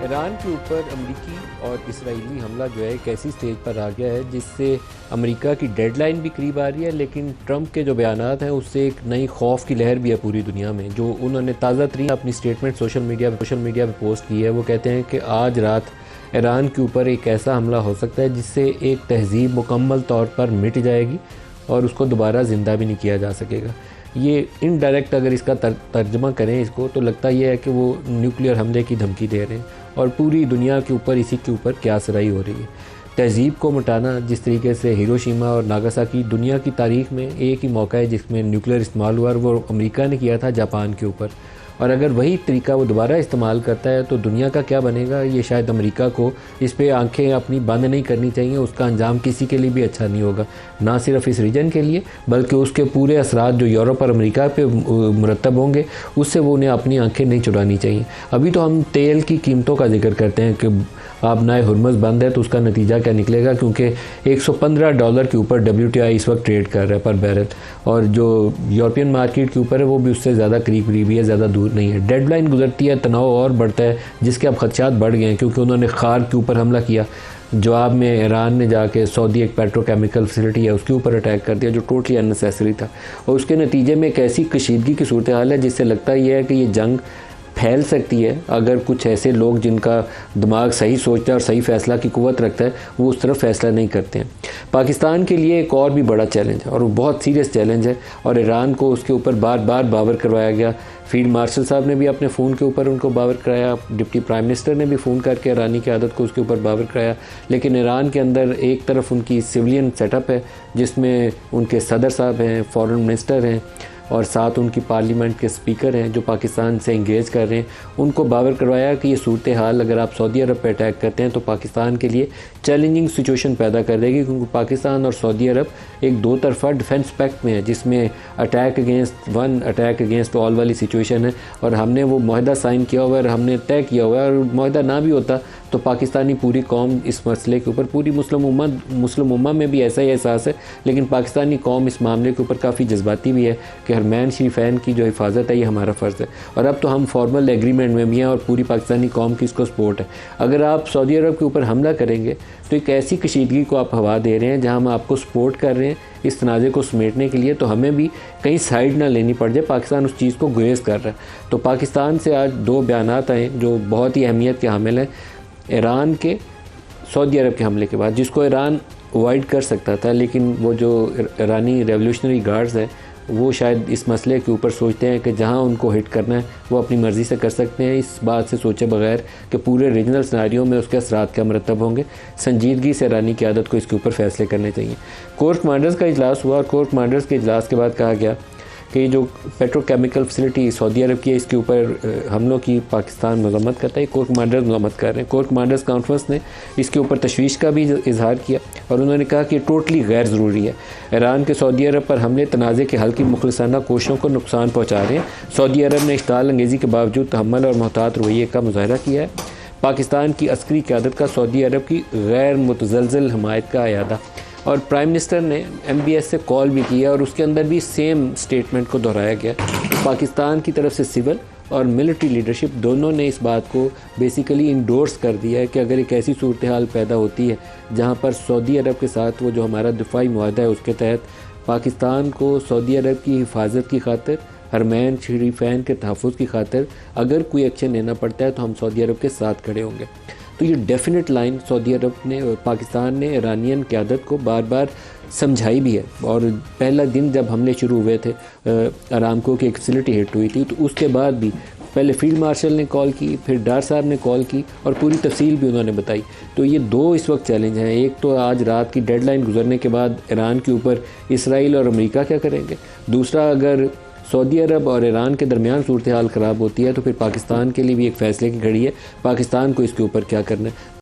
Iran के ऊपर अमेरिकी और इसराइली हमला जो है एक ऐसी स्टेज पर आ गया है जिससे अमेरिका की डेडलाइन भी करीब आ रही है, लेकिन ट्रंप के जो बयानात हैं उससे एक नई खौफ की लहर भी है पूरी दुनिया में। जो उन्होंने ताज़ा तरीन अपनी स्टेटमेंट सोशल मीडिया पे पोस्ट की है, वो कहते हैं कि आज रात ईरान के ऊपर एक ऐसा हमला हो सकता है जिससे एक तहज़ीब मुकम्मल तौर पर मिट जाएगी और उसको दोबारा ज़िंदा भी नहीं किया जा सकेगा। ये इनडायरेक्ट अगर इसका तर्जमा करें इसको, तो लगता ये है कि वो न्यूक्लियर हमले की धमकी दे रहे हैं और पूरी दुनिया के ऊपर इसी के ऊपर क्यासराई हो रही है। तहज़ीब को मिटाना, जिस तरीके से हिरोशिमा और नागासाकी दुनिया की तारीख़ में एक ही मौका है जिसमें न्यूक्लियर इस्तेमाल हुआ, और वो अमेरिका ने किया था जापान के ऊपर। और अगर वही तरीका वो दोबारा इस्तेमाल करता है तो दुनिया का क्या बनेगा, ये शायद अमेरिका को इस पे आंखें अपनी बंद नहीं करनी चाहिए। उसका अंजाम किसी के लिए भी अच्छा नहीं होगा, ना सिर्फ इस रीजन के लिए बल्कि उसके पूरे असरात जो यूरोप और अमेरिका पे मुरतब होंगे उससे वो उन्हें अपनी आंखें नहीं चुरानी चाहिए। अभी तो हम तेल की कीमतों का जिक्र करते हैं कि अब नए हुर्मुज़ बंद है तो उसका नतीजा क्या निकलेगा, क्योंकि $115 के ऊपर WTI इस वक्त ट्रेड कर रहा है पर बैरल, और जो यूरोपियन मार्केट के ऊपर है वो भी उससे ज़्यादा करीब ही है, ज़्यादा दूर नहीं है। डेडलाइन गुजरती है, तनाव और बढ़ता है, जिसके अब खदशात बढ़ गए हैं क्योंकि उन्होंने खार के ऊपर हमला किया। जवाब में ईरान ने जाके सऊदी एक पेट्रोकेमिकल फैसिलिटी है उसके ऊपर अटैक कर दिया जो टोटली अननेसेसरी था, और उसके नतीजे में एक ऐसी कशीदगी की सूरत हाल है जिससे लगता यह है कि ये जंग फैल सकती है अगर कुछ ऐसे लोग जिनका दिमाग सही सोचता है और सही फ़ैसला की कुव्वत रखता है वो उस तरफ फ़ैसला नहीं करते हैं। पाकिस्तान के लिए एक और भी बड़ा चैलेंज है और वो बहुत सीरियस चैलेंज है, और ईरान को उसके ऊपर बार बार बावर करवाया गया। फील्ड मार्शल साहब ने भी अपने फ़ोन के ऊपर उनको बावर कराया, डिप्टी प्राइम मिनिस्टर ने भी फ़ोन करके ईरानी की आदत को उसके ऊपर बावर कराया। लेकिन ईरान के अंदर एक तरफ उनकी सिविलियन सेटअप है जिसमें उनके सदर साहब हैं, फॉरेन मिनिस्टर हैं, और साथ उनकी पार्लियामेंट के स्पीकर हैं जो पाकिस्तान से इंगेज कर रहे हैं। उनको बावर करवाया कि ये सूरत हाल अगर आप सऊदी अरब पे अटैक करते हैं तो पाकिस्तान के लिए चैलेंजिंग सिचुएशन पैदा कर देगी, क्योंकि पाकिस्तान और सऊदी अरब एक दो तरफा डिफेंस पैक्ट में है जिसमें attack against one attack against all वाली सिचुएशन है। और हमने वो माहिदा साइन किया हुआ है और हमने तय किया हुआ है, और माहिदा ना भी होता तो पाकिस्तानी पूरी कौम इस मसले के ऊपर, पूरी मुस्लिम उम्मा में भी ऐसा ही एहसास है, लेकिन पाकिस्तानी कौम इस मामले के ऊपर काफ़ी जज्बाती भी है कि हरमैन शरीफैन की जो हिफाजत है ये हमारा फ़र्ज़ है। और अब तो हम फॉर्मल एग्रीमेंट में भी हैं और पूरी पाकिस्तानी कौम की इसको सपोर्ट है। अगर आप सऊदी अरब के ऊपर हमला करेंगे तो एक ऐसी कशीदगी को आप हवा दे रहे हैं जहाँ हम आपको सपोर्ट कर रहे हैं इस तनाज़े को समेटने के लिए, तो हमें भी कहीं साइड ना लेनी पड़ जाए। पाकिस्तान उस चीज़ को गुरेज कर रहा है। तो पाकिस्तान से आज दो बयानात आए जो बहुत ही अहमियत के हामिल हैं ईरान के सऊदी अरब के हमले के बाद, जिसको ईरान अवॉइड कर सकता था, लेकिन वो जो ईरानी रेवोल्यूशनरी गार्ड्स हैं वो शायद इस मसले के ऊपर सोचते हैं कि जहां उनको हिट करना है वो अपनी मर्ज़ी से कर सकते हैं, इस बात से सोचे बगैर कि पूरे रीजनल सिनेरियो में उसके असरात क्या मरतब होंगे। संजीदगी से ईरानी की आदत को इसके ऊपर फ़ैसले करने चाहिए। कोर कमांडर्स का इजलास हुआ और कोर कमांडर्स के इजलास के बाद कहा गया कि जो पेट्रोकेमिकल फैसिलिटी सऊदी अरब की है इसके ऊपर हमलों की पाकिस्तान मजम्मत करता है, कोर कमांडर्स मजम्मत कर रहे हैं। कोर कमांडर्स कॉन्फ्रेंस ने इसके ऊपर तशवीश का भी इजहार किया और उन्होंने कहा कि टोटली गैर ज़रूरी है। ईरान के सऊदी अरब पर हमले तनाज़े के हल की मुखलिसाना कोशिशों को नुकसान पहुँचा रहे हैं। सऊदी अरब ने इश्ताल अंगेज़ी के बावजूद तहम्मुल और मोहतात रवैये का मुज़ाहरा किया है। पाकिस्तान की अस्करी क़यादत का सऊदी अरब की गैर मुतज़लज़ल हमायत का अयादा, और प्राइम मिनिस्टर ने MBS से कॉल भी किया और उसके अंदर भी सेम स्टेटमेंट को दोहराया गया। पाकिस्तान की तरफ से सिविल और मिलिट्री लीडरशिप दोनों ने इस बात को बेसिकली इंडोर्स कर दिया है कि अगर एक ऐसी सूरत हाल पैदा होती है जहां पर सऊदी अरब के साथ वो जो हमारा दिफाई मुआहदा है उसके तहत पाकिस्तान को सऊदी अरब की हिफाजत की खातिर, हरमैन शरीफैन के तहफ़्फ़ुज़ की खातिर अगर कोई एक्शन लेना पड़ता है तो हम सऊदी अरब के साथ खड़े होंगे। तो ये डेफिनेट लाइन सऊदी अरब ने, पाकिस्तान ने ईरानियन क़यादत को बार बार समझाई भी है। और पहला दिन जब हमले शुरू हुए थे, अरामको की एक फैसिलिटी हिट हुई थी, तो उसके बाद भी पहले फील्ड मार्शल ने कॉल की, फिर डार साहब ने कॉल की और पूरी तफसील भी उन्होंने बताई। तो ये दो इस वक्त चैलेंज हैं। एक तो आज रात की डेडलाइन गुजरने के बाद ईरान के ऊपर इसराइल और अमेरिका क्या करेंगे, दूसरा अगर सऊदी अरब और ईरान के दरमियान सूरत हाल ख़राब होती है तो फिर पाकिस्तान के लिए भी एक फ़ैसले की घड़ी है, पाकिस्तान को इसके ऊपर क्या करना है।